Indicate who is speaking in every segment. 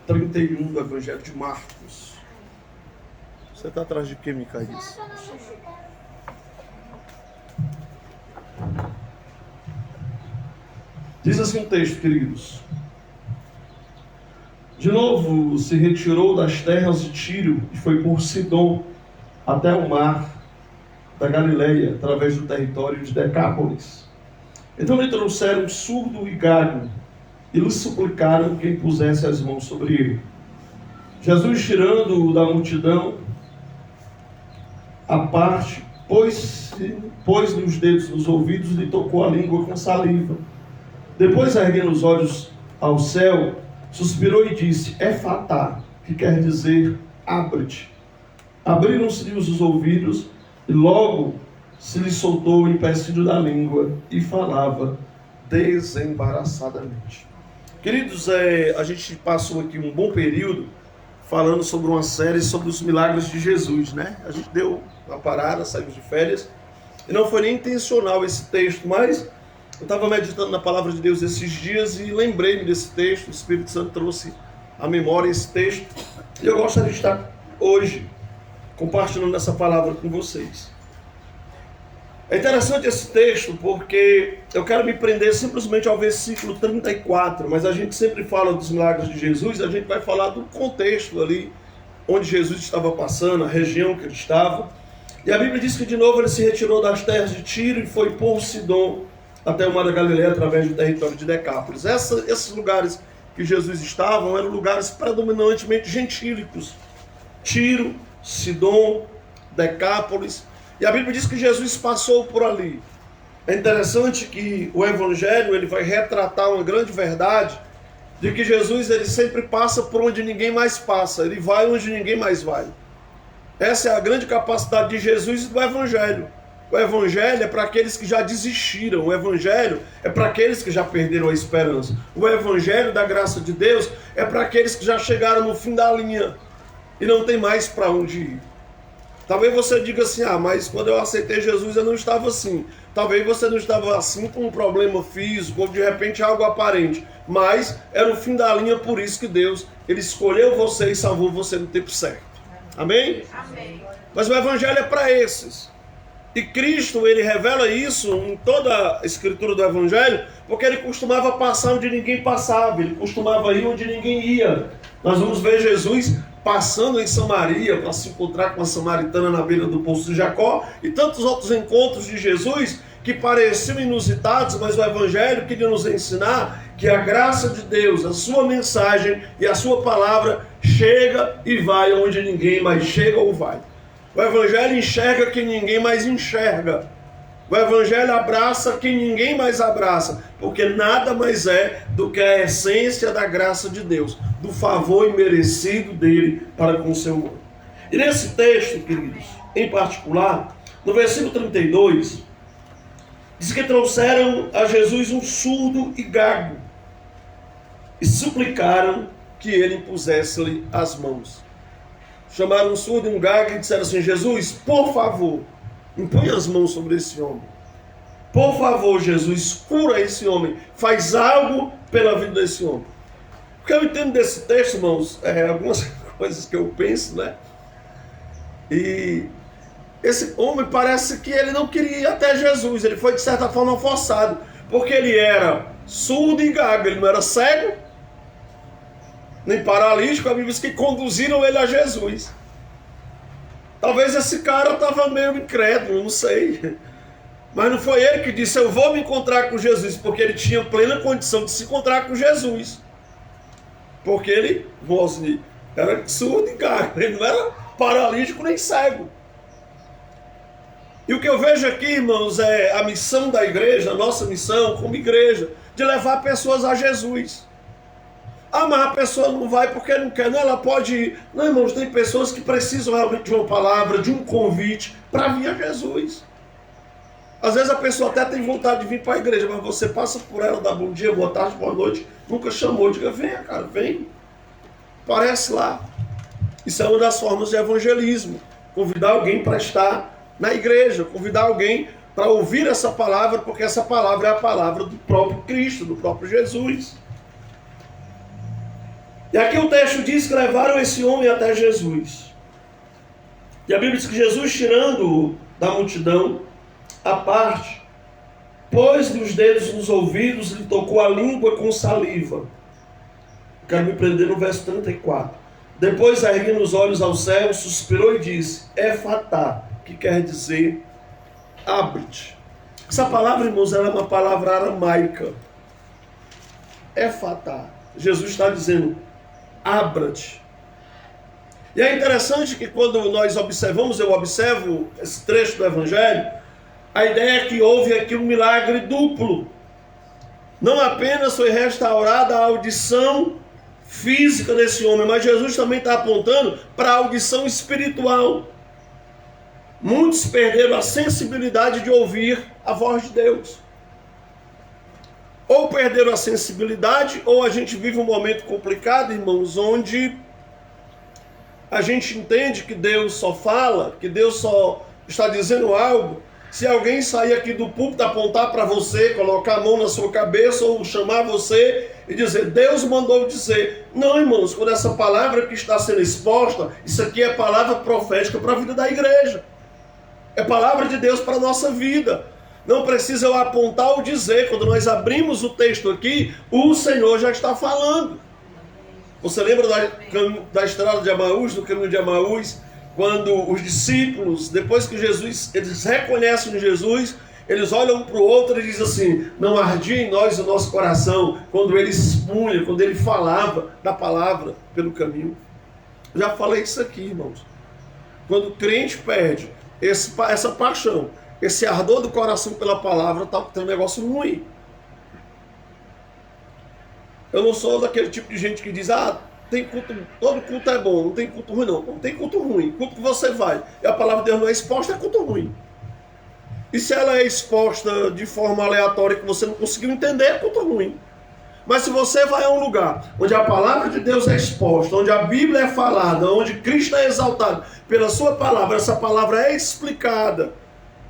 Speaker 1: 31 do Evangelho de Marcos. Você está atrás de quem, Micaís? Diz assim o texto, queridos. De novo se retirou das terras de Tiro e foi por Sidom até o mar da Galileia, através do território de Decápolis. Então lhe trouxeram surdo e gago e lhe suplicaram que impusesse as mãos sobre ele. Jesus, tirando-o da multidão à parte, pôs-lhe os dedos nos ouvidos e lhe tocou a língua com saliva. Depois, erguendo os olhos ao céu, suspirou e disse: Efatá, que quer dizer abre-te. Abriram-se-lhe os ouvidos e logo se lhe soltou o empecilho da língua e falava desembaraçadamente. Queridos, a gente passou aqui um bom período falando sobre uma série sobre os milagres de Jesus, né? A gente deu uma parada, saímos de férias, e não foi nem intencional esse texto, mas eu estava meditando na palavra de Deus esses dias e lembrei-me desse texto. O Espírito Santo trouxe à memória esse texto, e eu gostaria de estar hoje compartilhando essa palavra com vocês. É interessante esse texto porque eu quero me prender simplesmente ao versículo 34, mas a gente sempre fala dos milagres de Jesus, a gente vai falar do contexto ali onde Jesus estava passando, a região que ele estava. E a Bíblia diz que de novo ele se retirou das terras de Tiro e foi por Sidom até o mar da Galileia através do território de Decápolis. Esses lugares que Jesus estava eram lugares predominantemente gentílicos. Tiro, Sidom, Decápolis. E a Bíblia diz que Jesus passou por ali. É interessante que o Evangelho ele vai retratar uma grande verdade de que Jesus ele sempre passa por onde ninguém mais passa. Ele vai onde ninguém mais vai. Essa é a grande capacidade de Jesus e do Evangelho. O Evangelho é para aqueles que já desistiram. O Evangelho é para aqueles que já perderam a esperança. O Evangelho da graça de Deus é para aqueles que já chegaram no fim da linha e não tem mais para onde ir. Talvez você diga assim, mas quando eu aceitei Jesus eu não estava assim. Talvez você não estava assim com um problema físico ou de repente algo aparente. Mas era o fim da linha, por isso que Deus ele escolheu você e salvou você no tempo certo. Amém?
Speaker 2: Amém.
Speaker 1: Mas o Evangelho é para esses. E Cristo ele revela isso em toda a escritura do Evangelho, porque ele costumava passar onde ninguém passava. Ele costumava ir onde ninguém ia. Nós vamos ver Jesus passando em Samaria para se encontrar com a samaritana na beira do poço de Jacó e tantos outros encontros de Jesus que pareciam inusitados, mas o Evangelho queria nos ensinar que a graça de Deus, a sua mensagem e a sua palavra chega e vai onde ninguém mais chega ou vai. O Evangelho enxerga quem ninguém mais enxerga. O Evangelho abraça quem ninguém mais abraça, porque nada mais é do que a essência da graça de Deus, do favor imerecido dele para com o seu mundo. E nesse texto, queridos, em particular, no versículo 32, diz que trouxeram a Jesus um surdo e gago e suplicaram que ele impusesse-lhe as mãos. Chamaram um surdo e um gago e disseram assim: Jesus, por favor, impõe as mãos sobre esse homem. Por favor, Jesus, cura esse homem. Faz algo pela vida desse homem. O que eu entendo desse texto, irmãos, algumas coisas que eu penso, né? E esse homem parece que ele não queria ir até Jesus. Ele foi, de certa forma, forçado. Porque ele era surdo e gago. Ele não era cego, nem paralítico. A Bíblia diz que conduziram ele a Jesus. Talvez esse cara estava meio incrédulo, não sei. Mas não foi ele que disse: eu vou me encontrar com Jesus, porque ele tinha plena condição de se encontrar com Jesus. Porque ele, Mosni, era surdo e gago, ele não era paralítico nem cego. E o que eu vejo aqui, irmãos, é a missão da igreja, a nossa missão como igreja, de levar pessoas a Jesus. Mas a pessoa não vai porque não quer, não, ela pode ir. Não, irmãos, tem pessoas que precisam realmente de uma palavra, de um convite para vir a Jesus. Às vezes a pessoa até tem vontade de vir para a igreja, mas você passa por ela, dá bom dia, boa tarde, boa noite, nunca chamou, diga: venha, cara, vem, aparece lá. Isso é uma das formas de evangelismo, convidar alguém para estar na igreja, convidar alguém para ouvir essa palavra, porque essa palavra é a palavra do próprio Cristo, do próprio Jesus. E aqui o texto diz que levaram esse homem até Jesus. E a Bíblia diz que Jesus, tirando-o da multidão, à parte, pôs-lhe os dedos nos ouvidos e lhe tocou a língua com saliva. Quero me prender no verso 34. Depois, erguendo os olhos ao céu, suspirou e disse: Efatá, que quer dizer abre-te. Essa palavra, irmãos, ela é uma palavra aramaica. Efatá. Jesus está dizendo: abra-te. E é interessante que quando nós observamos, eu observo esse trecho do Evangelho, a ideia é que houve aqui um milagre duplo. Não apenas foi restaurada a audição física desse homem, mas Jesus também está apontando para a audição espiritual. Muitos perderam a sensibilidade de ouvir a voz de Deus. Ou perderam a sensibilidade, ou a gente vive um momento complicado, irmãos, onde a gente entende que Deus só fala, que Deus só está dizendo algo se alguém sair aqui do púlpito, apontar para você, colocar a mão na sua cabeça ou chamar você e dizer: Deus mandou dizer. Não, irmãos, quando essa palavra que está sendo exposta, isso aqui é palavra profética para a vida da igreja. É palavra de Deus para a nossa vida. Não precisa eu apontar ou dizer. Quando nós abrimos o texto aqui, o Senhor já está falando. Você lembra da estrada de Emaús, do caminho de Emaús, quando os discípulos, depois que Jesus, eles reconhecem Jesus, eles olham um para o outro e dizem assim: não ardia em nós o nosso coração quando ele expunha, quando ele falava da palavra pelo caminho. Eu já falei isso aqui, irmãos. Quando o crente perde essa paixão, esse ardor do coração pela palavra, tem um negócio ruim. Eu não sou daquele tipo de gente que diz: tem culto, todo culto é bom, não tem culto ruim não. Não tem culto ruim, culto que você vai e a palavra de Deus não é exposta, é culto ruim. E se ela é exposta de forma aleatória que você não conseguiu entender, é culto ruim. Mas se você vai a um lugar onde a palavra de Deus é exposta, onde a Bíblia é falada, onde Cristo é exaltado pela sua palavra, essa palavra é explicada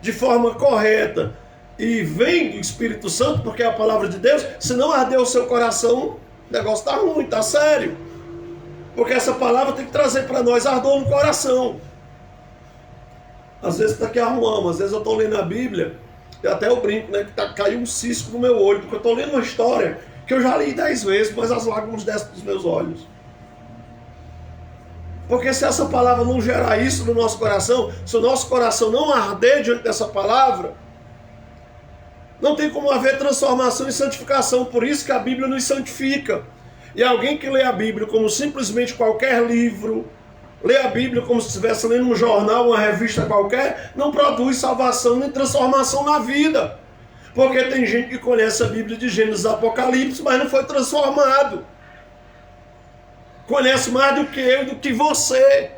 Speaker 1: de forma correta e vem do Espírito Santo, porque é a palavra de Deus, se não arder o seu coração, o negócio está ruim, está sério. Porque essa palavra tem que trazer para nós ardor no coração. Às vezes está aqui arrumando, às vezes eu estou lendo a Bíblia, e até eu brinco, né, que caiu um cisco no meu olho, porque eu estou lendo uma história que eu já li 10 vezes, mas as lágrimas descem dos meus olhos. Porque se essa palavra não gerar isso no nosso coração, se o nosso coração não arder diante dessa palavra, não tem como haver transformação e santificação. Por isso que a Bíblia nos santifica. E alguém que lê a Bíblia como simplesmente qualquer livro, lê a Bíblia como se estivesse lendo um jornal, uma revista qualquer, não produz salvação nem transformação na vida. Porque tem gente que conhece a Bíblia de Gênesis e Apocalipse, mas não foi transformado. Conhece mais do que eu, do que você.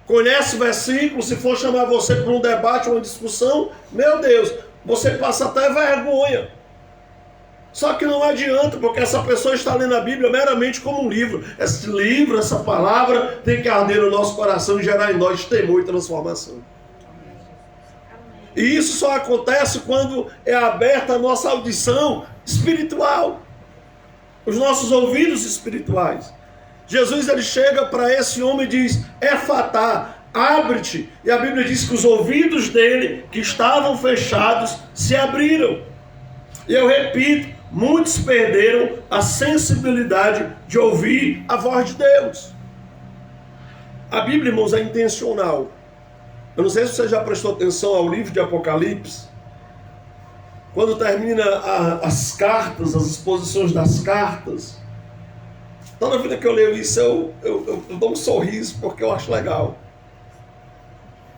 Speaker 1: Conhece o versículo, se for chamar você para um debate, uma discussão, meu Deus, você passa até vergonha. Só que não adianta, porque essa pessoa está lendo a Bíblia meramente como um livro. Esse livro, essa palavra, tem que arder no nosso coração e gerar em nós temor e transformação. E isso só acontece quando é aberta a nossa audição espiritual, os nossos ouvidos espirituais. Jesus, ele chega para esse homem e diz: Efatá, abre-te. E a Bíblia diz que os ouvidos dele, que estavam fechados, se abriram. E eu repito, muitos perderam a sensibilidade de ouvir a voz de Deus. A Bíblia, irmãos, é intencional. Eu não sei se você já prestou atenção ao livro de Apocalipse. Quando termina as cartas, as exposições das cartas, toda vida que eu leio isso, eu dou um sorriso, porque eu acho legal.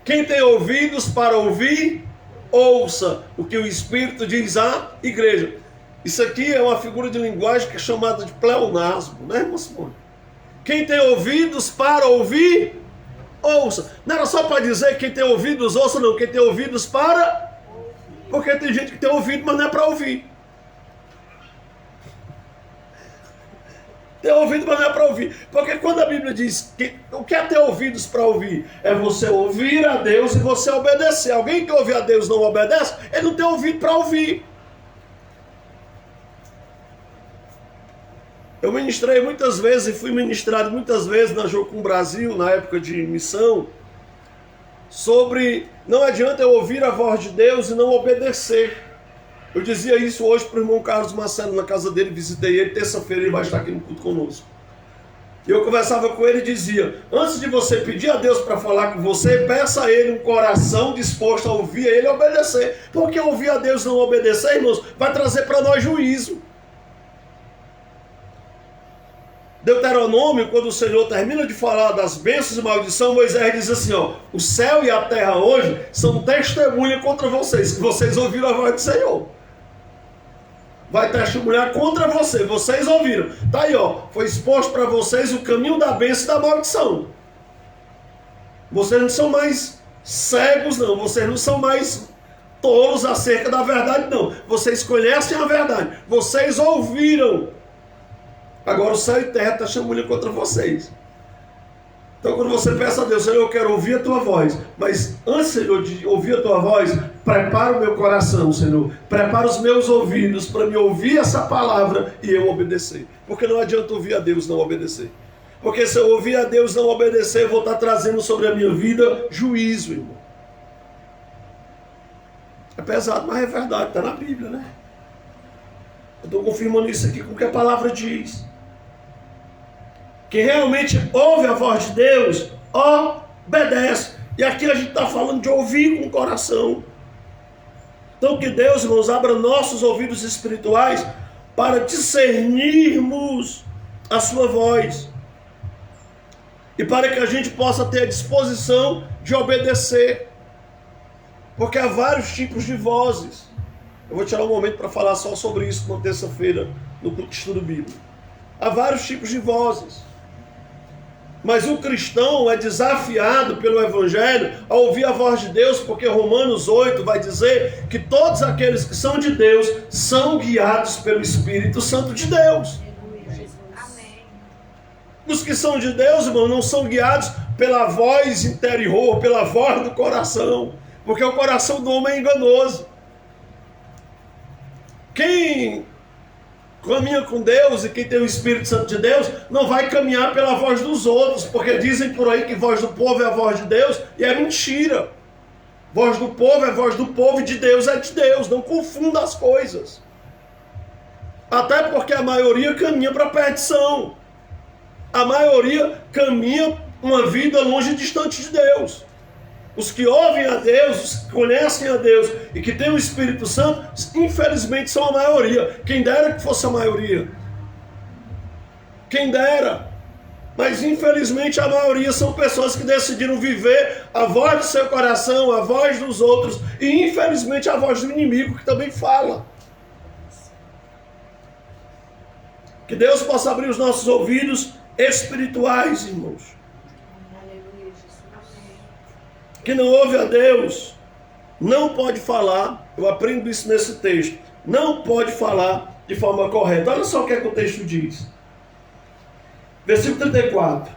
Speaker 1: Quem tem ouvidos para ouvir, ouça o que o Espírito diz à igreja. Isso aqui é uma figura de linguagem que é chamada de pleonasmo, né, irmão Simone? Quem tem ouvidos para ouvir, ouça. Não era só para dizer que quem tem ouvidos ouça, não. Quem tem ouvidos para... Porque tem gente que tem ouvido, mas não é para ouvir. Tem ouvido, mas não é para ouvir. Porque quando a Bíblia diz que o que é ter ouvidos para ouvir? É você ouvir a Deus e você obedecer. Alguém que ouve a Deus e não obedece, ele não tem ouvido para ouvir. Eu ministrei muitas vezes e fui ministrado muitas vezes na Jocum Brasil, na época de missão, sobre não adianta eu ouvir a voz de Deus e não obedecer. Eu dizia isso hoje para o irmão Carlos Marcelo na casa dele, visitei ele, terça-feira ele vai estar aqui no culto conosco. E eu conversava com ele e dizia, antes de você pedir a Deus para falar com você, peça a ele um coração disposto a ouvir ele e obedecer. Porque ouvir a Deus e não obedecer, irmãos, vai trazer para nós juízo. Deuteronômio, quando o Senhor termina de falar das bênçãos e maldição, Moisés diz assim, ó, o céu e a terra hoje são testemunha contra vocês, que vocês ouviram a voz do Senhor. Vai testemunhar contra você, vocês ouviram. Tá aí, ó, foi exposto para vocês o caminho da bênção e da maldição. Vocês não são mais cegos, não. Vocês não são mais tolos acerca da verdade, não. Vocês conhecem a verdade. Vocês ouviram. Agora o céu e terra está chamando contra vocês. Então quando você peça a Deus, Senhor, eu quero ouvir a tua voz. Mas antes, Senhor, de ouvir a tua voz, prepara o meu coração, Senhor. Prepara os meus ouvidos para me ouvir essa palavra e eu obedecer. Porque não adianta ouvir a Deus e não obedecer. Porque se eu ouvir a Deus e não obedecer, eu vou estar trazendo sobre a minha vida juízo, irmão. É pesado, mas é verdade, está na Bíblia, né? Eu estou confirmando isso aqui com o que a palavra diz. Quem realmente ouve a voz de Deus, obedece. E aqui a gente está falando de ouvir com o coração. Então que Deus, irmãos, abra nossos ouvidos espirituais para discernirmos a sua voz. E para que a gente possa ter a disposição de obedecer. Porque há vários tipos de vozes. Eu vou tirar um momento para falar só sobre isso na terça-feira, no culto de estudo bíblico. Há vários tipos de vozes. Mas o cristão é desafiado pelo Evangelho a ouvir a voz de Deus, porque Romanos 8 vai dizer que todos aqueles que são de Deus são guiados pelo Espírito Santo de Deus.
Speaker 2: Amém.
Speaker 1: Os que são de Deus, irmão, não são guiados pela voz interior, pela voz do coração, porque o coração do homem é enganoso. Quem caminha com Deus e quem tem o Espírito Santo de Deus não vai caminhar pela voz dos outros, porque dizem por aí que voz do povo é a voz de Deus, e é mentira. Voz do povo é a voz do povo e de Deus é de Deus. Não confunda as coisas. Até porque a maioria caminha para a perdição. A maioria caminha uma vida longe e distante de Deus. Os que ouvem a Deus, os que conhecem a Deus e que têm o Espírito Santo, infelizmente são a maioria. Quem dera que fosse a maioria. Quem dera. Mas infelizmente a maioria são pessoas que decidiram viver a voz do seu coração, a voz dos outros e infelizmente a voz do inimigo que também fala. Que Deus possa abrir os nossos ouvidos espirituais, irmãos. Que não ouve a Deus, não pode falar, eu aprendo isso nesse texto, não pode falar de forma correta. Olha só o que é que o texto diz. Versículo 34.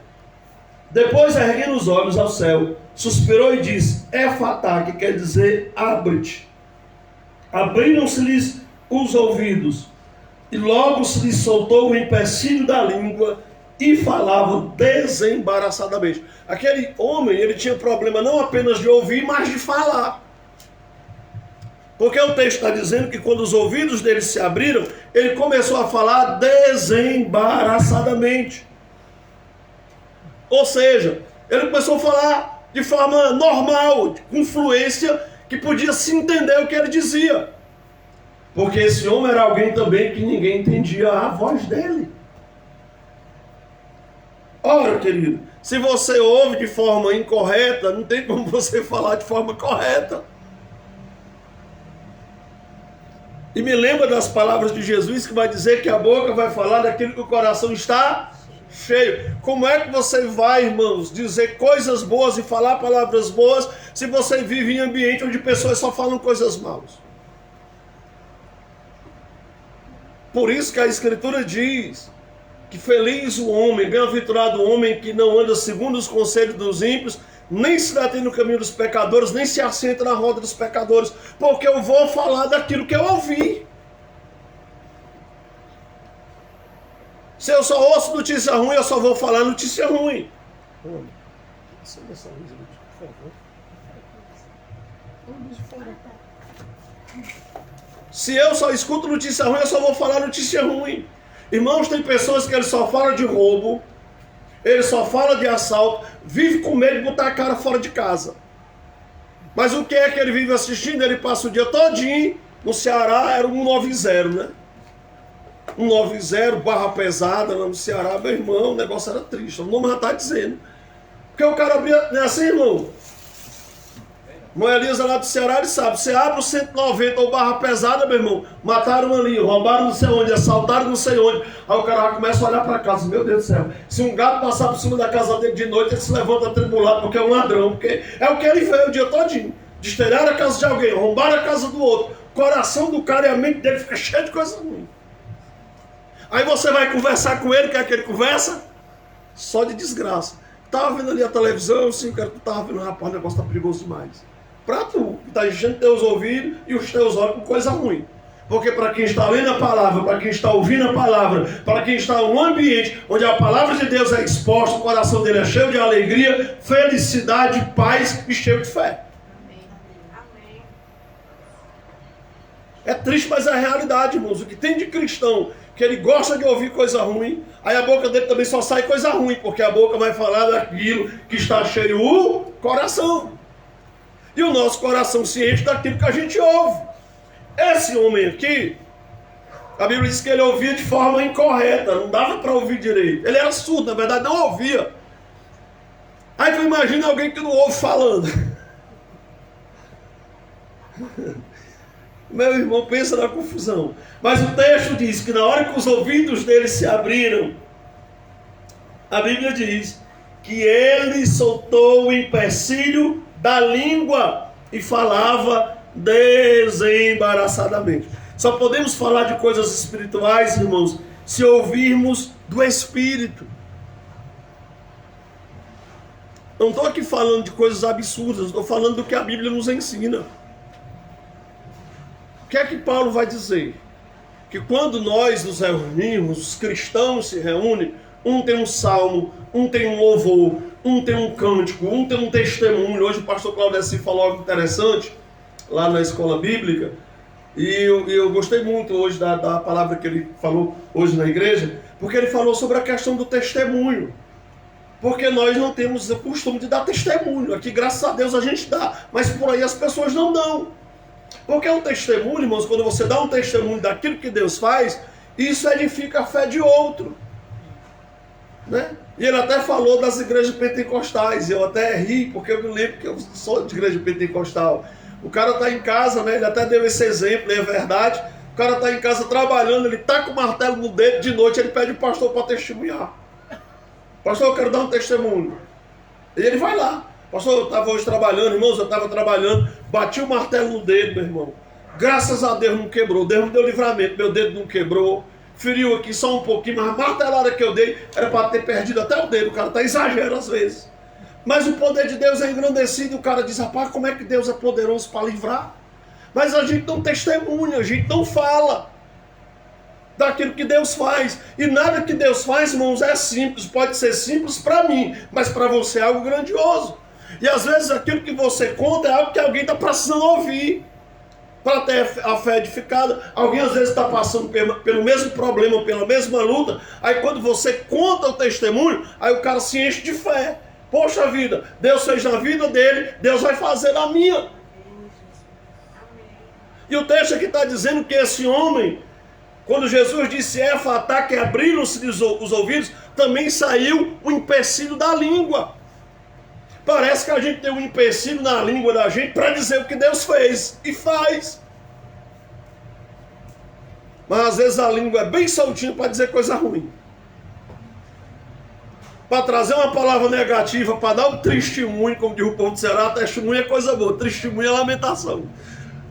Speaker 1: Depois, erguendo os olhos ao céu, suspirou e disse, Efatá, que quer dizer, abre-te. Abriram-se-lhes os ouvidos, e logo se lhes soltou o empecilho da língua, e falava desembaraçadamente. Aquele homem, ele tinha problema não apenas de ouvir, mas de falar. Porque o texto está dizendo que quando os ouvidos dele se abriram, ele começou a falar desembaraçadamente. Ou seja, ele começou a falar de forma normal, com fluência, que podia se entender o que ele dizia. Porque esse homem era alguém também que ninguém entendia a voz dele. Ora, querido, se você ouve de forma incorreta, não tem como você falar de forma correta. E me lembra das palavras de Jesus que vai dizer que a boca vai falar daquilo que o coração está cheio. Como é que você vai, irmãos, dizer coisas boas e falar palavras boas se você vive em ambiente onde pessoas só falam coisas maus? Por isso que a Escritura diz que feliz o homem, bem-aventurado o homem que não anda segundo os conselhos dos ímpios, nem se detém no caminho dos pecadores, nem se assenta na roda dos pecadores, porque eu vou falar daquilo que eu ouvi. Se eu só ouço notícia ruim, eu só vou falar notícia ruim. Se eu só escuto notícia ruim, eu só vou falar notícia ruim. Irmãos, tem pessoas que ele só fala de roubo, ele só fala de assalto, vive com medo de botar a cara fora de casa. Mas o que é que ele vive assistindo? Ele passa o dia todinho no Ceará, era um 190, né? 190, barra pesada lá no Ceará, meu irmão, o negócio era triste, o nome já está dizendo. Porque o cara abria, não é assim, irmão? Irmão Elisa lá do Ceará, ele sabe, você abre o 190 ou barra pesada, meu irmão, mataram ali, roubaram não sei onde, assaltaram não sei onde. Aí o cara já começa a olhar para casa, meu Deus do céu, se um gato passar por cima da casa dele de noite, ele se levanta atribulado porque é um ladrão, porque é o que ele vê o dia todinho. Destelharam a casa de alguém, roubaram a casa do outro, o coração do cara e a mente dele fica cheio de coisa ruim. Aí você vai conversar com ele, quer que ele conversa? Só de desgraça. Tava vendo ali a televisão, sim, cara, tu tava vendo, rapaz, o negócio tá perigoso demais. Pra tu, que tá enchendo teus ouvidos e os teus olhos com coisa ruim. Porque para quem está lendo a palavra, para quem está ouvindo a palavra, para quem está em um ambiente onde a palavra de Deus é exposta, o coração dele é cheio de alegria, felicidade, paz e cheio de fé.
Speaker 2: Amém.
Speaker 1: É triste, mas é a realidade, irmãos. O que tem de cristão que ele gosta de ouvir coisa ruim, aí a boca dele também só sai coisa ruim, porque a boca vai falar daquilo que está cheio o coração. E o nosso coração se enche daquilo que a gente ouve. Esse homem aqui, a Bíblia diz que ele ouvia de forma incorreta, não dava para ouvir direito. Ele era surdo, na verdade não ouvia. Aí tu imagina alguém que não ouve falando. Meu irmão, pensa na confusão. Mas o texto diz que na hora que os ouvidos dele se abriram, a Bíblia diz que ele soltou o empecilho da língua e falava desembaraçadamente. Só podemos falar de coisas espirituais, irmãos, se ouvirmos do Espírito. Não estou aqui falando de coisas absurdas, estou falando do que a Bíblia nos ensina. O que é que Paulo vai dizer? Que quando nós nos reunimos, os cristãos se reúnem, um tem um salmo, um tem um louvor, um tem um cântico, um tem um testemunho. Hoje o pastor Claudeci falou algo interessante lá na escola bíblica, e eu gostei muito hoje da palavra que ele falou hoje na igreja, porque ele falou sobre a questão do testemunho. Porque nós não temos o costume de dar testemunho. Aqui, graças a Deus, a gente dá, mas por aí as pessoas não dão. Porque o testemunho, irmãos, quando você dá um testemunho daquilo que Deus faz, isso edifica a fé de outro. Né? E ele até falou das igrejas pentecostais, eu até ri, porque eu me lembro que eu sou de igreja pentecostal. O cara está em casa, né? Ele até deu esse exemplo, é verdade. O cara está em casa trabalhando, ele está com o martelo no dedo, de noite ele pede o pastor para testemunhar. Pastor, eu quero dar um testemunho. E ele vai lá. Pastor, eu estava hoje trabalhando, irmãos, eu estava trabalhando, bati o martelo no dedo, meu irmão. Graças a Deus não quebrou, Deus me deu livramento, meu dedo não quebrou. Feriu aqui só um pouquinho, mas a martelada que eu dei era para ter perdido até o dedo. O cara está exagero às vezes. Mas o poder de Deus é engrandecido. O cara diz, rapaz, como é que Deus é poderoso para livrar? Mas a gente não testemunha, a gente não fala daquilo que Deus faz. E nada que Deus faz, irmãos, é simples. Pode ser simples para mim, mas para você é algo grandioso. E às vezes aquilo que você conta é algo que alguém está precisando ouvir para ter a fé edificada. Alguém às vezes está passando pelo mesmo problema, pela mesma luta. Aí quando você conta o testemunho, aí o cara se enche de fé. Poxa vida, Deus fez na vida dele, Deus vai fazer na minha. E o texto aqui está dizendo que esse homem, quando Jesus disse Efatá, que abriram-se os ouvidos, também saiu o empecilho da língua. Parece que a gente tem um empecilho na língua da gente para dizer o que Deus fez e faz. Mas às vezes a língua é bem soltinha para dizer coisa ruim. Para trazer uma palavra negativa, para dar um testemunho, como diz o povo do Ceará, testemunho é coisa boa, testemunho é lamentação.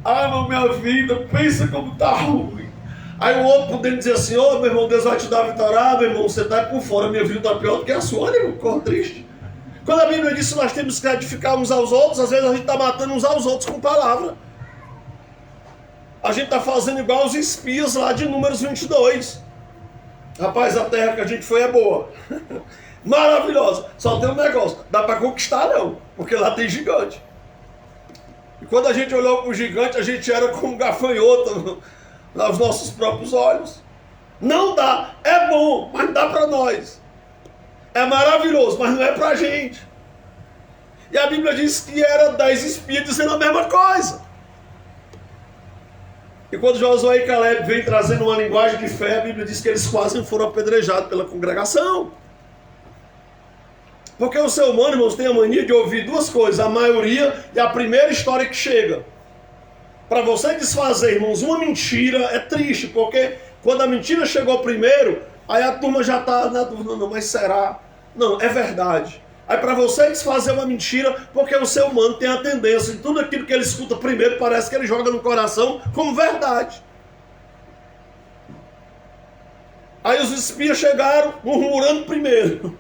Speaker 1: Ah, mas minha vida, pensa como está ruim. Aí o outro podendo dizer assim, ô meu irmão, Deus vai te dar a vitória, ah meu irmão, você está por fora, minha vida está pior do que a sua, olha meu corpo triste. Quando a Bíblia diz que nós temos que edificar uns aos outros, às vezes a gente está matando uns aos outros com palavra. A gente está fazendo igual os espias lá de Números 22. Rapaz, a terra que a gente foi é boa. Maravilhosa. Só tem um negócio. Dá para conquistar não. Porque lá tem gigante. E quando a gente olhou para o gigante, a gente era como um gafanhoto aos nossos próprios olhos. Não dá. É bom, mas não dá para nós. É maravilhoso, mas não é para a gente. E a Bíblia diz que era 10 espias dizendo a mesma coisa. E quando Josué e Caleb vêm trazendo uma linguagem de fé, a Bíblia diz que eles quase foram apedrejados pela congregação. Porque o ser humano, irmãos, tem a mania de ouvir duas coisas, a maioria e a primeira história que chega. Para você desfazer, irmãos, uma mentira é triste, porque quando a mentira chegou primeiro, aí a turma já está na dúvida, não, mas será? Não, é verdade. Aí para você desfazer uma mentira, porque o ser humano tem a tendência, e tudo aquilo que ele escuta primeiro parece que ele joga no coração como verdade. Aí os espias chegaram murmurando primeiro.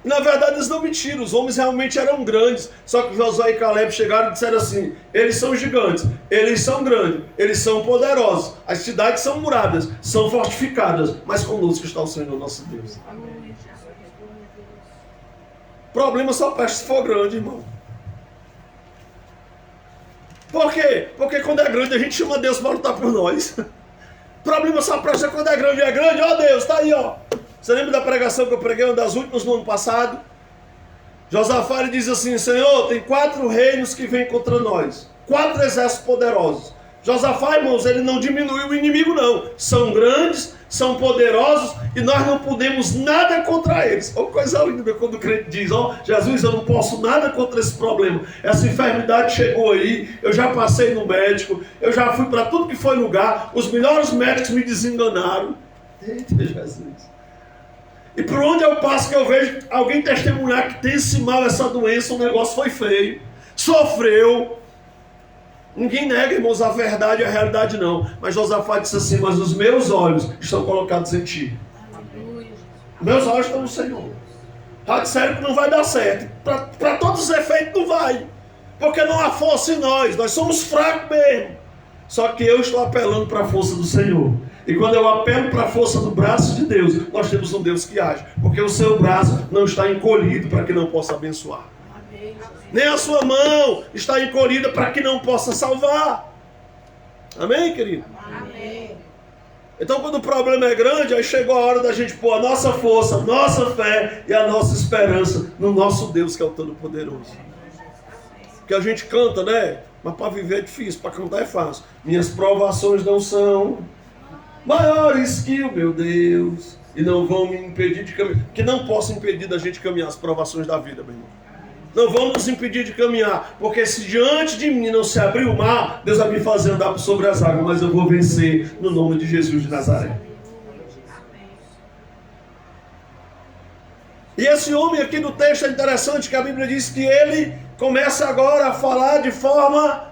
Speaker 1: E na verdade eles não mentiram, os homens realmente eram grandes. Só que Josué e Caleb chegaram e disseram assim: eles são gigantes, eles são grandes, eles são poderosos, as cidades são muradas, são fortificadas, mas conosco está o Senhor nosso Deus. Problema só presta se for grande, irmão. Por quê? Porque quando é grande a gente chama Deus para lutar por nós. Problema só presta quando é grande, ó Deus, tá aí, ó. Você lembra da pregação que eu preguei, uma das últimas no ano passado? Josafá diz assim: Senhor, tem 4 reinos que vêm contra nós, 4 exércitos poderosos. Josafá, irmãos, ele não diminui o inimigo não. São grandes, são poderosos e nós não podemos nada contra eles. Olha coisa linda quando o crente diz: ó, Jesus, eu não posso nada contra esse problema. Essa enfermidade chegou aí, eu já passei no médico, eu já fui para tudo que foi lugar, os melhores médicos me desenganaram. Eita, Jesus. E por onde eu passo que eu vejo alguém testemunhar que tem esse mal, essa doença, o negócio foi feio, sofreu. Ninguém nega, irmãos, a verdade e a realidade não. Mas Josafá disse assim: mas os meus olhos estão colocados em ti. Meus olhos estão no Senhor. Já disseram que não vai dar certo. Para todos os efeitos não vai. Porque não há força em nós somos fracos mesmo. Só que eu estou apelando para a força do Senhor. E quando eu apelo para a força do braço de Deus, nós temos um Deus que age. Porque o seu braço não está encolhido para que não possa abençoar. Nem a sua mão está encolhida para que não possa salvar. Amém, querido?
Speaker 2: Amém.
Speaker 1: Então quando o problema é grande, aí chegou a hora da gente pôr a nossa força, a nossa fé e a nossa esperança no nosso Deus que é o Todo-Poderoso. Porque a gente canta, né? Mas para viver é difícil, para cantar é fácil. Minhas provações não são maiores que o meu Deus e não vão me impedir de caminhar. Que não possa impedir da gente caminhar as provações da vida, meu irmão. Não vão nos impedir de caminhar, porque se diante de mim não se abrir o mar, Deus vai me fazer andar sobre as águas, mas eu vou vencer no nome de Jesus de Nazaré. E esse homem aqui do texto é interessante, que a Bíblia diz que ele começa agora a falar de forma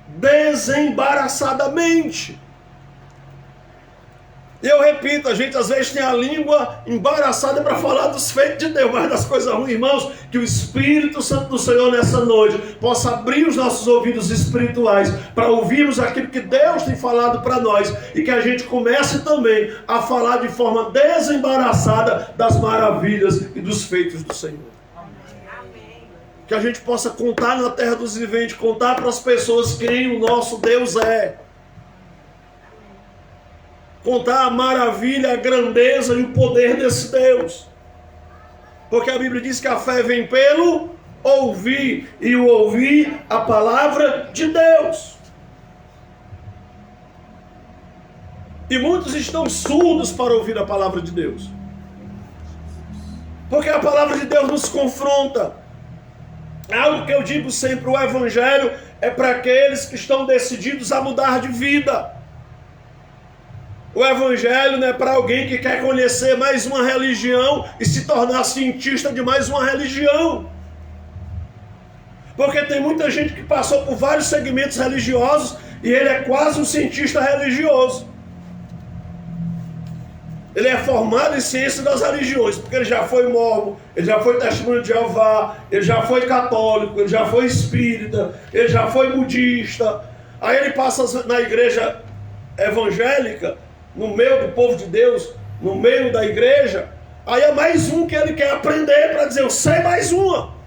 Speaker 1: desembaraçadamente. E eu repito, a gente às vezes tem a língua embaraçada para falar dos feitos de Deus, mas das coisas ruins, irmãos, que o Espírito Santo do Senhor nessa noite possa abrir os nossos ouvidos espirituais para ouvirmos aquilo que Deus tem falado para nós e que a gente comece também a falar de forma desembaraçada das maravilhas e dos feitos do Senhor. Que a gente possa contar na terra dos viventes, contar para as pessoas quem o nosso Deus é. Contar a maravilha, a grandeza e o poder desse Deus. Porque a Bíblia diz que a fé vem pelo ouvir, e o ouvir a palavra de Deus. E muitos estão surdos para ouvir a palavra de Deus. Porque a palavra de Deus nos confronta. Algo que eu digo sempre: o Evangelho é para aqueles que estão decididos a mudar de vida. O Evangelho não é para alguém que quer conhecer mais uma religião e se tornar cientista de mais uma religião. Porque tem muita gente que passou por vários segmentos religiosos e ele é quase um cientista religioso. Ele é formado em ciência das religiões, porque ele já foi mormon, ele já foi testemunho de Jeová, ele já foi católico, ele já foi espírita, ele já foi budista. Aí ele passa na igreja evangélica, no meio do povo de Deus, no meio da igreja, aí é mais um que ele quer aprender para dizer, eu sei mais uma.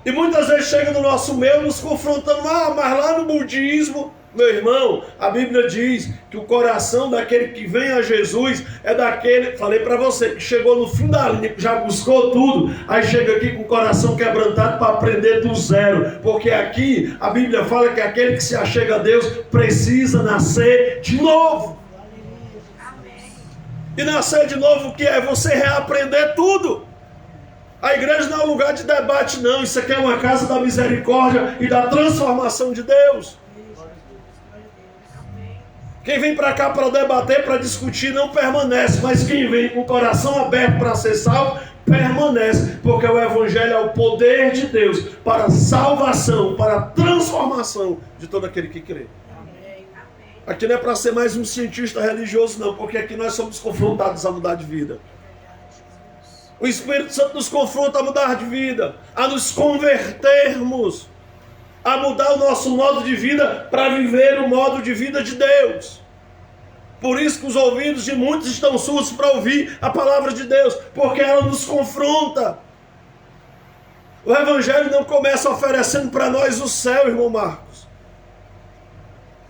Speaker 1: E muitas vezes chega no nosso meio nos confrontando, mas lá no budismo, meu irmão, a Bíblia diz que o coração daquele que vem a Jesus é daquele, falei para você, que chegou no fim da linha, que já buscou tudo, aí chega aqui com o coração quebrantado para aprender do zero, porque aqui a Bíblia fala que aquele que se achega a Deus precisa nascer de novo.
Speaker 2: Amém.
Speaker 1: E nascer de novo o que é? Você reaprender tudo. A igreja não é um lugar de debate, não. Isso aqui é uma casa da misericórdia e da transformação de Deus. Quem vem para cá para debater, para discutir, não permanece. Mas quem vem com o coração aberto para ser salvo, permanece. Porque o Evangelho é o poder de Deus para a salvação, para a transformação de todo aquele que crê. Aqui não é para ser mais um cientista religioso, não. Porque aqui nós somos confrontados a mudar de vida. O Espírito Santo nos confronta a mudar de vida, a nos convertermos, a mudar o nosso modo de vida para viver o modo de vida de Deus. Por isso que os ouvidos de muitos estão surdos para ouvir a palavra de Deus, porque ela nos confronta. O Evangelho não começa oferecendo para nós o céu, irmão Marcos.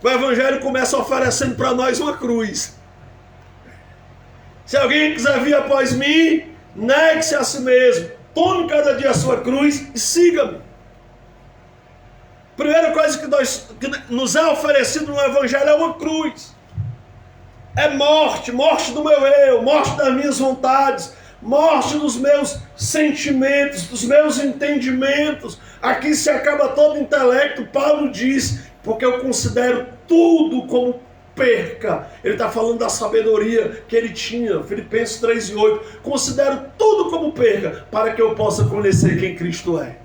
Speaker 1: O Evangelho começa oferecendo para nós uma cruz. Se alguém quiser vir após mim, negue-se a si mesmo, tome cada dia a sua cruz e siga-me. Primeira coisa que nos é oferecido no Evangelho é uma cruz. É morte, morte do meu eu, morte das minhas vontades, morte dos meus sentimentos, dos meus entendimentos. Aqui se acaba todo o intelecto. Paulo diz, porque eu considero tudo como perca. Ele está falando da sabedoria que ele tinha, Filipenses 3:8. Considero tudo como perca, para que eu possa conhecer quem Cristo é.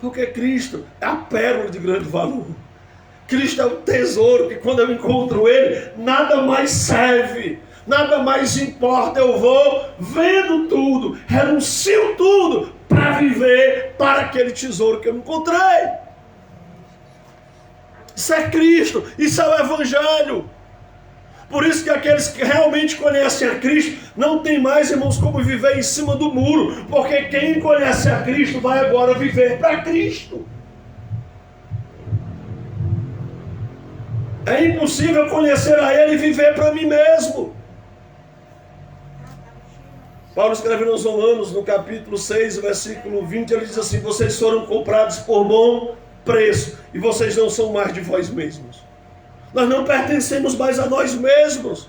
Speaker 1: Porque Cristo é a pérola de grande valor. Cristo é o tesouro que quando eu encontro Ele, nada mais serve, nada mais importa. Eu vou vendo tudo, renuncio tudo para viver para aquele tesouro que eu encontrei. Isso é Cristo, isso é o Evangelho. Por isso que aqueles que realmente conhecem a Cristo não tem mais, irmãos, como viver em cima do muro. Porque quem conhece a Cristo vai agora viver para Cristo. É impossível conhecer a Ele e viver para mim mesmo. Paulo escreve nos Romanos, no capítulo 6, versículo 20, ele diz assim: vocês foram comprados por bom preço e vocês não são mais de vós mesmos. Nós não pertencemos mais a nós mesmos.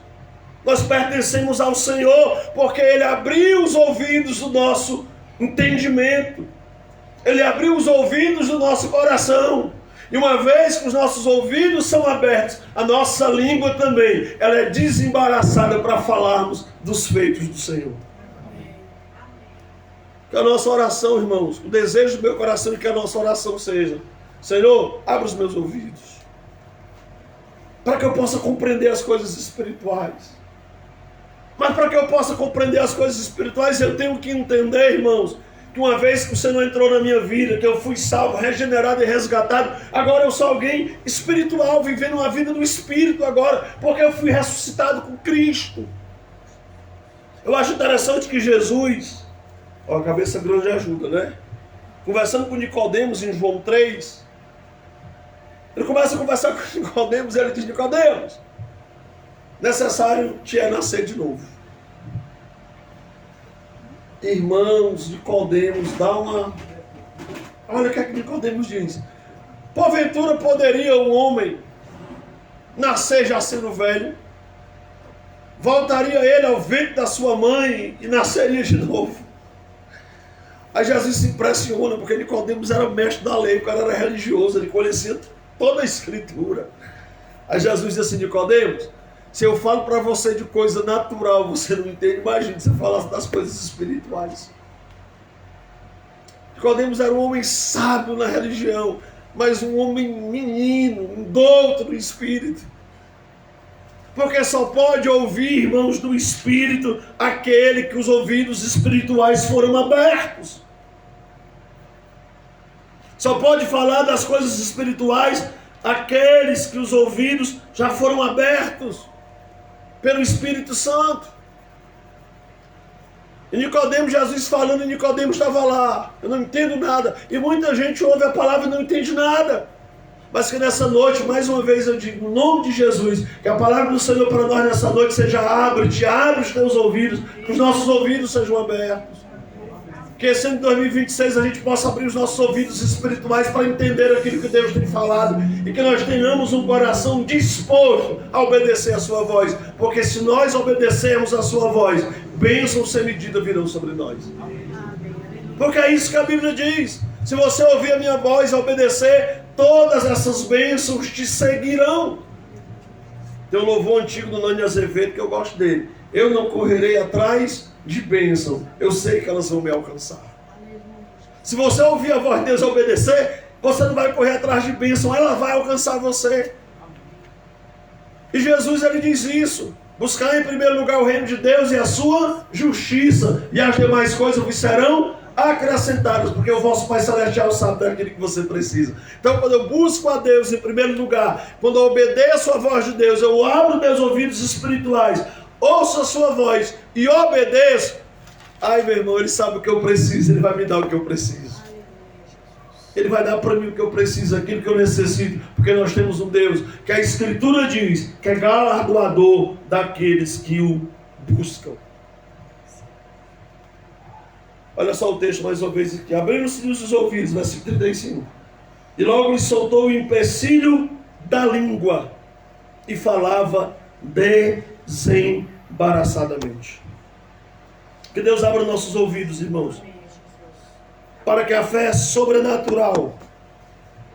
Speaker 1: Nós pertencemos ao Senhor, porque Ele abriu os ouvidos do nosso entendimento. Ele abriu os ouvidos do nosso coração. E uma vez que os nossos ouvidos são abertos, a nossa língua também, ela é desembaraçada para falarmos dos feitos do Senhor. Que a nossa oração, irmãos, o desejo do meu coração é que a nossa oração seja: Senhor, abra os meus ouvidos, para que eu possa compreender as coisas espirituais. Mas para que eu possa compreender as coisas espirituais, eu tenho que entender, irmãos, que uma vez que o Senhor entrou na minha vida, que eu fui salvo, regenerado e resgatado, agora eu sou alguém espiritual, vivendo uma vida do Espírito agora, porque eu fui ressuscitado com Cristo. Eu acho interessante que Jesus, a cabeça grande ajuda, né? Conversando com Nicodemos em João 3, ele começa a conversar com Nicodemos e ele diz: Nicodemos, necessário te é nascer de novo. Irmãos, Nicodemos dá uma... Olha o que é que Nicodemos diz: porventura poderia um homem nascer já sendo velho? Voltaria ele ao ventre da sua mãe e nasceria de novo? Aí Jesus se impressiona, porque Nicodemos era mestre da lei, o cara era religioso, ele conhecia toda a Escritura. Aí Jesus diz assim: Nicodemos, se eu falo para você de coisa natural, você não entende, imagina se eu falasse das coisas espirituais. Nicodemos era um homem sábio na religião, mas um homem menino, um douto do Espírito. Porque só pode ouvir, irmãos, do Espírito aquele que os ouvidos espirituais foram abertos. Só pode falar das coisas espirituais aqueles que os ouvidos já foram abertos. pelo Espírito Santo. E Nicodemo, Jesus falando, e Nicodemo estava lá. Eu não entendo nada. E muita gente ouve a palavra e não entende nada. Mas que nessa noite, mais uma vez eu digo, no nome de Jesus, que a palavra do Senhor para nós nessa noite seja abre os teus ouvidos, que os nossos ouvidos sejam abertos. Que esse ano de 2026 a gente possa abrir os nossos ouvidos espirituais para entender aquilo que Deus tem falado e que nós tenhamos um coração disposto a obedecer a sua voz, porque se nós obedecermos a sua voz, bênçãos sem medida virão sobre nós. Porque é isso que a Bíblia diz. Se você ouvir a minha voz e obedecer, todas essas bênçãos te seguirão. Tem um louvor antigo do Nani Azevedo que eu gosto dele. Eu não correrei atrás de bênção, eu sei que elas vão me alcançar. Se você ouvir a voz de Deus e obedecer, você não vai correr atrás de bênção, ela vai alcançar você. E Jesus, ele diz isso: buscar em primeiro lugar o reino de Deus e a sua justiça, e as demais coisas vos serão acrescentadas, porque o vosso Pai Celestial sabe daquilo que você precisa. Então, quando eu busco a Deus em primeiro lugar, quando eu obedeço a voz de Deus, eu abro meus ouvidos espirituais, ouço a sua voz e obedeço. Ai, meu irmão, ele sabe o que eu preciso, ele vai me dar o que eu preciso. Ele vai dar para mim o que eu preciso, aquilo que eu necessito, porque nós temos um Deus que a Escritura diz que é galardoador daqueles que o buscam. Olha só o texto mais uma vez aqui. Abriram-se os ouvidos, versículo 35. E logo lhe soltou o empecilho da língua e falava desembaraçadamente. Que Deus abra nossos ouvidos, irmãos, para que a fé sobrenatural.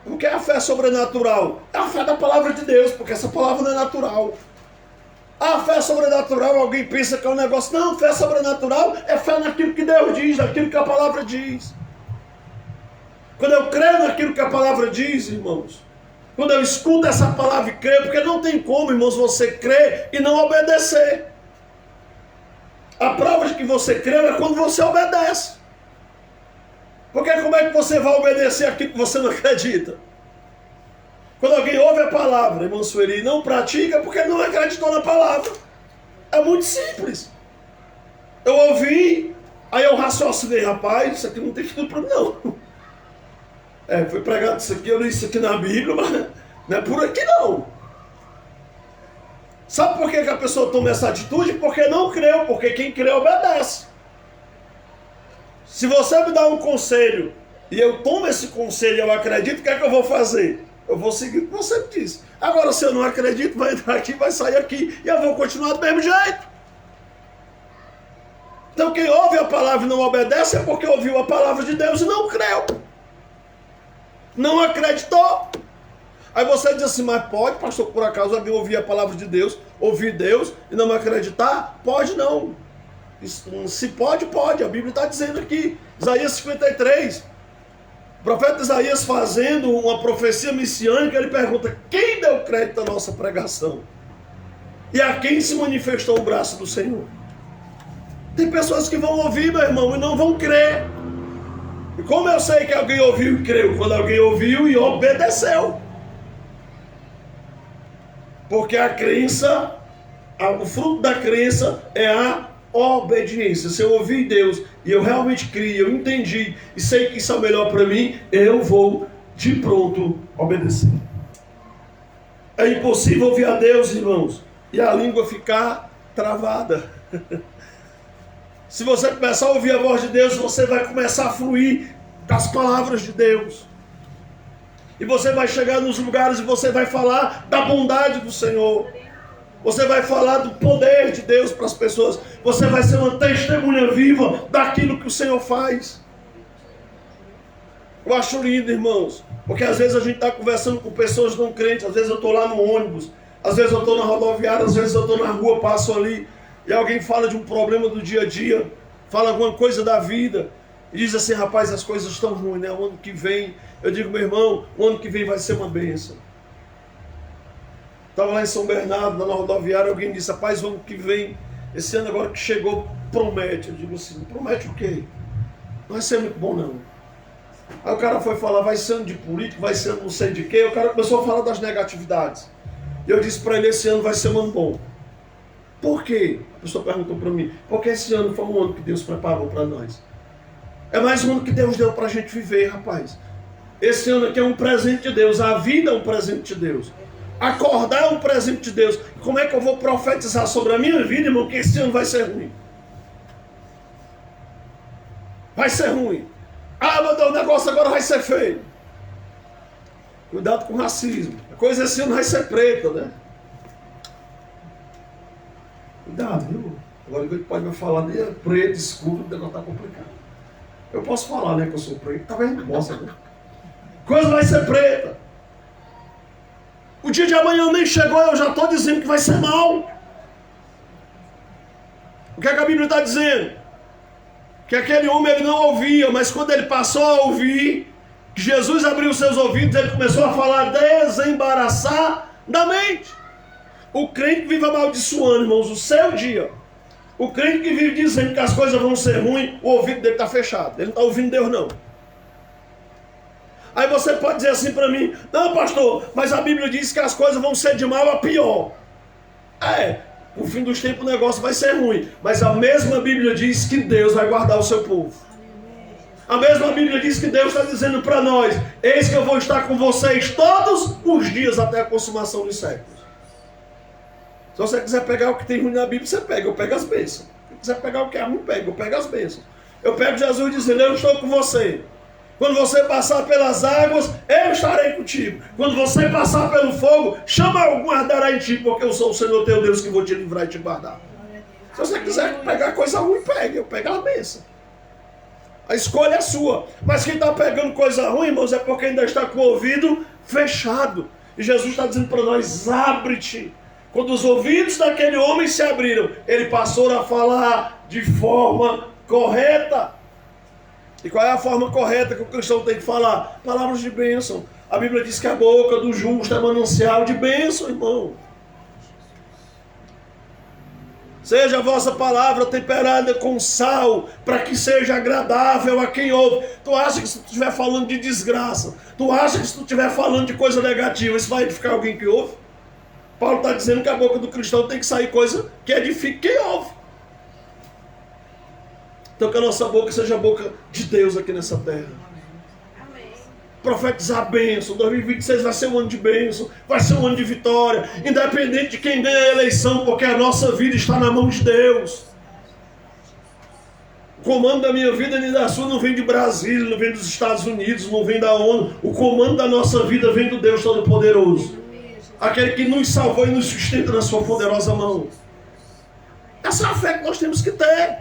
Speaker 1: O que é a fé sobrenatural? É a fé da palavra de Deus, porque essa palavra não é natural. A fé sobrenatural, alguém pensa que é um negócio. Não, fé sobrenatural é fé naquilo que Deus diz, naquilo que a palavra diz. Quando eu creio naquilo que a palavra diz, irmãos, quando eu escuto essa palavra e creio, porque não tem como, irmãos, você crer e não obedecer. A prova de que você crê é quando você obedece. Porque como é que você vai obedecer aquilo que você não acredita? Quando alguém ouve a palavra, irmão Sueli, não pratica porque não acreditou na palavra. É muito simples. Eu ouvi, aí eu raciocinei, rapaz, isso aqui não tem futuro para mim não. Foi pregado isso aqui, eu li isso aqui na Bíblia, mas não é por aqui não. Sabe por que a pessoa toma essa atitude? Porque não creu, porque quem crê obedece. Se você me dá um conselho e eu tomo esse conselho e eu acredito, o que é que eu vou fazer? Eu vou seguir o que você me disse. Agora, se eu não acredito, vai entrar aqui, vai sair aqui, e eu vou continuar do mesmo jeito. Então, quem ouve a palavra e não obedece é porque ouviu a palavra de Deus e não creu. Não acreditou. Aí você diz assim, mas pode, pastor, por acaso alguém ouvir a palavra de Deus, ouvir Deus e não acreditar? Pode não. Se pode, pode. A Bíblia está dizendo aqui, Isaías 53. O profeta Isaías, fazendo uma profecia messiânica, ele pergunta: quem deu crédito à nossa pregação? E a quem se manifestou o braço do Senhor? Tem pessoas que vão ouvir, meu irmão, e não vão crer. E como eu sei que alguém ouviu e creu? Quando alguém ouviu e obedeceu. Porque a crença, o fruto da crença é a obediência. Se eu ouvir Deus e eu realmente criei, eu entendi e sei que isso é o melhor para mim, eu vou de pronto obedecer. É impossível ouvir a Deus, irmãos, e a língua ficar travada. Se você começar a ouvir a voz de Deus, você vai começar a fluir das palavras de Deus. E você vai chegar nos lugares e você vai falar da bondade do Senhor. Você vai falar do poder de Deus para as pessoas. Você vai ser uma testemunha viva daquilo que o Senhor faz. Eu acho lindo, irmãos. Porque às vezes a gente está conversando com pessoas não crentes. Às vezes eu estou lá no ônibus. Às vezes eu estou na rodoviária. Às vezes eu estou na rua, passo ali. E alguém fala de um problema do dia a dia. Fala alguma coisa da vida. E diz assim, rapaz, as coisas estão ruins, né? O ano que vem, eu digo, meu irmão, o ano que vem vai ser uma bênção. Estava lá em São Bernardo, na rodoviária, alguém disse, rapaz, o ano que vem, esse ano agora que chegou, promete. Eu digo assim, promete o quê? Não vai ser muito bom, não. Aí o cara foi falar, vai ser ano de político, vai ser ano não sei de quê. O cara começou a falar das negatividades. E eu disse para ele, esse ano vai ser um ano bom. Por quê? A pessoa perguntou para mim. Porque esse ano foi um ano que Deus preparou para nós. É mais um ano que Deus deu para a gente viver, rapaz. Esse ano aqui é um presente de Deus. A vida é um presente de Deus. Acordar é um presente de Deus. Como é que eu vou profetizar sobre a minha vida, irmão, que esse ano vai ser ruim? Vai ser ruim. Ah, meu Deus, o negócio agora vai ser feio. Cuidado com o racismo. A coisa esse ano vai ser preta, né? Cuidado, viu? Agora ele pode me falar, né? Preto, escuro, o negócio está complicado. Eu posso falar, né, que eu sou preto. Talvez não possa, né? Coisa vai ser preta. O dia de amanhã nem chegou, eu já estou dizendo que vai ser mal. O que é que a Bíblia está dizendo? Que aquele homem ele não ouvia, mas quando ele passou a ouvir, que Jesus abriu seus ouvidos, ele começou a falar desembaraçadamente. O crente que vive amaldiçoando, irmãos, o seu dia. O crente que vive dizendo que as coisas vão ser ruins, o ouvido dele está fechado. Ele não está ouvindo Deus, não. Aí você pode dizer assim para mim, não, pastor, mas a Bíblia diz que as coisas vão ser de mal a pior. No fim dos tempos o negócio vai ser ruim. Mas a mesma Bíblia diz que Deus vai guardar o seu povo. A mesma Bíblia diz que Deus está dizendo para nós, eis que eu vou estar com vocês todos os dias até a consumação dos séculos. Se você quiser pegar o que tem ruim na Bíblia, você pega, eu pego as bênçãos. Se quiser pegar o que é ruim, eu pego as bênçãos. Eu pego Jesus dizendo, eu estou com você. Quando você passar pelas águas, eu estarei contigo. Quando você passar pelo fogo, chama eu guardará em ti, porque eu sou o Senhor teu Deus que vou te livrar e te guardar. Se você quiser pegar coisa ruim, pegue, eu pego a bênção. A escolha é sua. Mas quem está pegando coisa ruim, irmãos, é porque ainda está com o ouvido fechado. E Jesus está dizendo para nós, abre-te. Quando os ouvidos daquele homem se abriram, ele passou a falar de forma correta. E qual é a forma correta que o cristão tem que falar? Palavras de bênção. A Bíblia diz que a boca do justo é manancial de bênção, irmão. Seja a vossa palavra temperada com sal, para que seja agradável a quem ouve. Tu acha que se tu estiver falando de desgraça, tu acha que se tu estiver falando de coisa negativa, isso vai edificar alguém que ouve? Paulo está dizendo que a boca do cristão tem que sair coisa que edifique quem ouve. Então que a nossa boca seja a boca de Deus aqui nessa terra.
Speaker 2: Amém.
Speaker 1: Profetizar a bênção. 2026 vai ser um ano de bênção, vai ser um ano de vitória, independente de quem ganha a eleição, porque a nossa vida está na mão de Deus. O comando da minha vida e da sua não vem de Brasília, não vem dos Estados Unidos, não vem da ONU. O comando da nossa vida vem do Deus Todo-Poderoso. Aquele que nos salvou e nos sustenta na sua poderosa mão. Essa é a fé que nós temos que ter.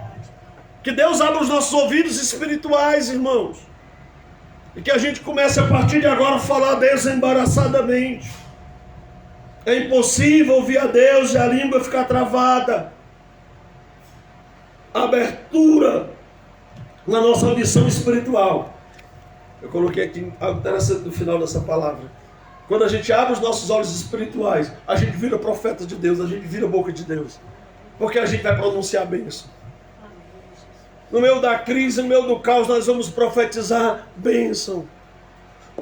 Speaker 1: Que Deus abra os nossos ouvidos espirituais, irmãos. E que a gente comece a partir de agora a falar desembaraçadamente. É impossível ouvir a Deus e a língua ficar travada. Abertura na nossa audição espiritual. Eu coloquei aqui algo interessante no final dessa palavra. Quando a gente abre os nossos olhos espirituais, a gente vira profeta de Deus, a gente vira boca de Deus. Porque a gente vai pronunciar a bênção. No meio da crise, no meio do caos, nós vamos profetizar bênção.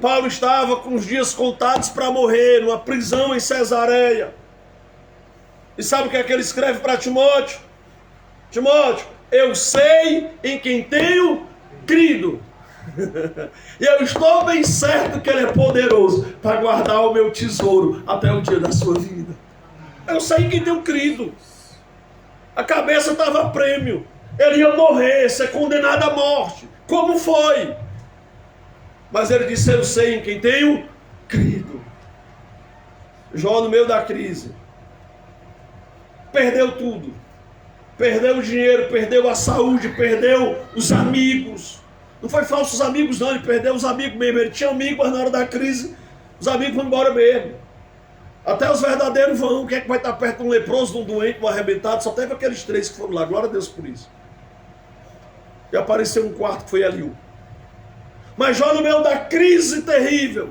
Speaker 1: Paulo estava com os dias contados para morrer, numa prisão em Cesareia. E sabe o que é que ele escreve para Timóteo? Timóteo, eu sei em quem tenho crido. E eu estou bem certo que ele é poderoso para guardar o meu tesouro até o dia da sua vida. Eu sei em quem tenho crido. A cabeça estava a prêmio. Ele ia morrer, ser condenado à morte. Como foi? Mas ele disse, eu sei em quem tenho crido. Jó, no meio da crise, perdeu tudo. Perdeu o dinheiro, perdeu a saúde, perdeu os amigos. Não foi falsos amigos não, ele perdeu os amigos mesmo. Ele tinha amigos, mas na hora da crise, os amigos vão embora mesmo. Até os verdadeiros vão. O que é que vai estar perto de um leproso, de um doente, de um arrebentado? Só teve aqueles 3 que foram lá. Glória a Deus por isso. E apareceu um quarto que foi Eliú. Mas Jó no meio da crise terrível.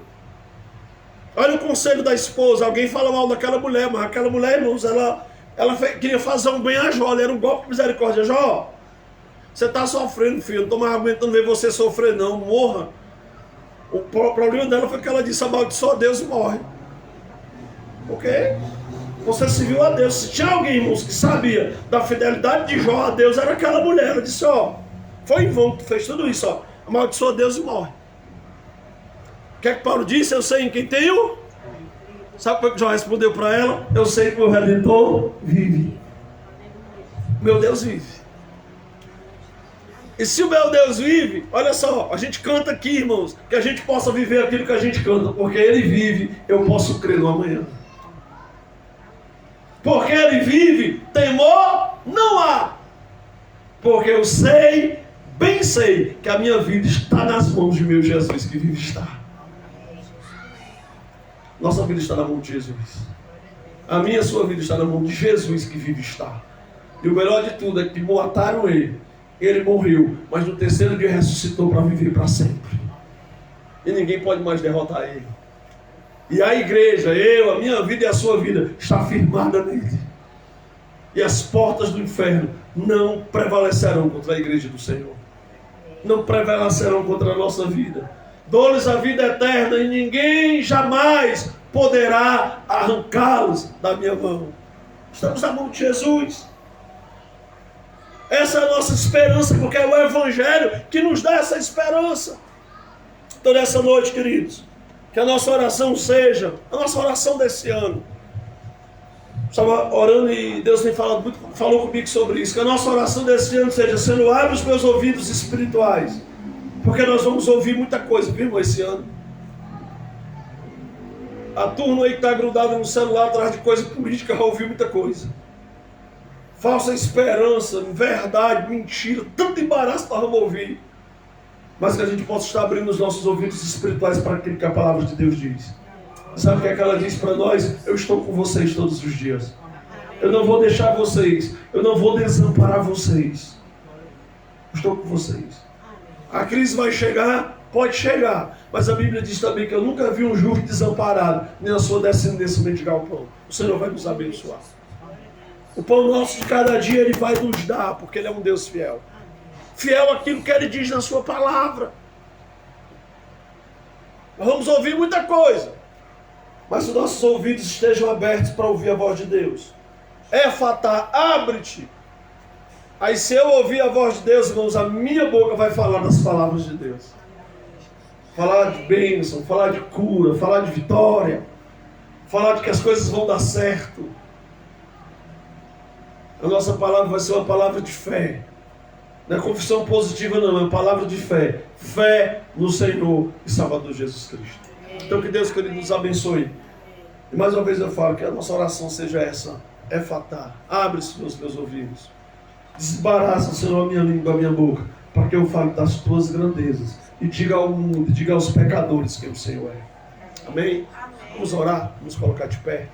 Speaker 1: Olha o conselho da esposa. Alguém fala mal daquela mulher, mas aquela mulher, irmãos, ela queria fazer um bem a Jó. Era um golpe de misericórdia. Jó, você está sofrendo, filho. Não estou mais aguentando ver você sofrer, não. Morra. O problema dela foi que ela disse, amaldiçoa Deus e morre. Ok? Você serviu a Deus. Se tinha alguém, irmãos, que sabia da fidelidade de Jó a Deus, era aquela mulher. Ela disse, ó, foi em vão que tu fez tudo isso, ó. Amaldiçoa Deus e morre. O que é que Paulo disse? Eu sei em quem tenho. Sabe o que Jó respondeu para ela? Eu sei que o meu Redentor vive. Meu Deus vive. E se o meu Deus vive, olha só, a gente canta aqui, irmãos, que a gente possa viver aquilo que a gente canta, porque Ele vive, eu posso crer no amanhã. Porque Ele vive, temor não há. Porque eu sei, bem sei, que a minha vida está nas mãos de meu Jesus que vive está. Nossa vida está na mão de Jesus. A minha e a sua vida está na mão de Jesus que vive está. E o melhor de tudo é que mataram Ele. Ele morreu, mas no terceiro dia ressuscitou para viver para sempre. E ninguém pode mais derrotar Ele. E a igreja, a minha vida e a sua vida, está firmada nele. E as portas do inferno não prevalecerão contra a igreja do Senhor. Não prevalecerão contra a nossa vida. Dou-lhes a vida eterna e ninguém jamais poderá arrancá-los da minha mão. Estamos na mão de Jesus. Essa é a nossa esperança, porque é o Evangelho que nos dá essa esperança. Então, nessa noite, queridos, que a nossa oração seja, a nossa oração desse ano. Estava orando e Deus tem falou comigo sobre isso. Que a nossa oração desse ano seja, Senhor, abre os meus ouvidos espirituais. Porque nós vamos ouvir muita coisa, viu, esse ano. A turma aí que está grudada no celular atrás de coisa política vai ouvir muita coisa. Falsa esperança, verdade, mentira, tanto embaraço nós vamos ouvir. Mas que a gente possa estar abrindo os nossos ouvidos espirituais para aquilo que a palavra de Deus diz. Sabe o que é que ela diz para nós? Eu estou com vocês todos os dias. Eu não vou deixar vocês. Eu não vou desamparar vocês. Eu estou com vocês. A crise vai chegar? Pode chegar. Mas a Bíblia diz também que eu nunca vi um justo desamparado, nem a sua descendência mendigar o pão. O Senhor vai nos abençoar. O pão nosso de cada dia Ele vai nos dar, porque Ele é um Deus fiel. Fiel àquilo que Ele diz na sua palavra. Nós vamos ouvir muita coisa, mas os nossos ouvidos estejam abertos para ouvir a voz de Deus. Éfata, abre-te. Aí se eu ouvir a voz de Deus, irmãos, a minha boca vai falar das palavras de Deus. Falar de bênção, falar de cura, falar de vitória, falar de que as coisas vão dar certo. A nossa palavra vai ser uma palavra de fé. Não é confissão positiva não, é uma palavra de fé. Fé no Senhor e Salvador Jesus Cristo. Então que Deus, querido, nos abençoe. E mais uma vez eu falo que a nossa oração seja essa. Éfata, abre-se os meus ouvidos. Desembaraça, Senhor, a minha língua, a minha boca, para que eu fale das tuas grandezas. E diga ao mundo, diga aos pecadores que o Senhor é. Amém? Vamos orar, vamos colocar de pé.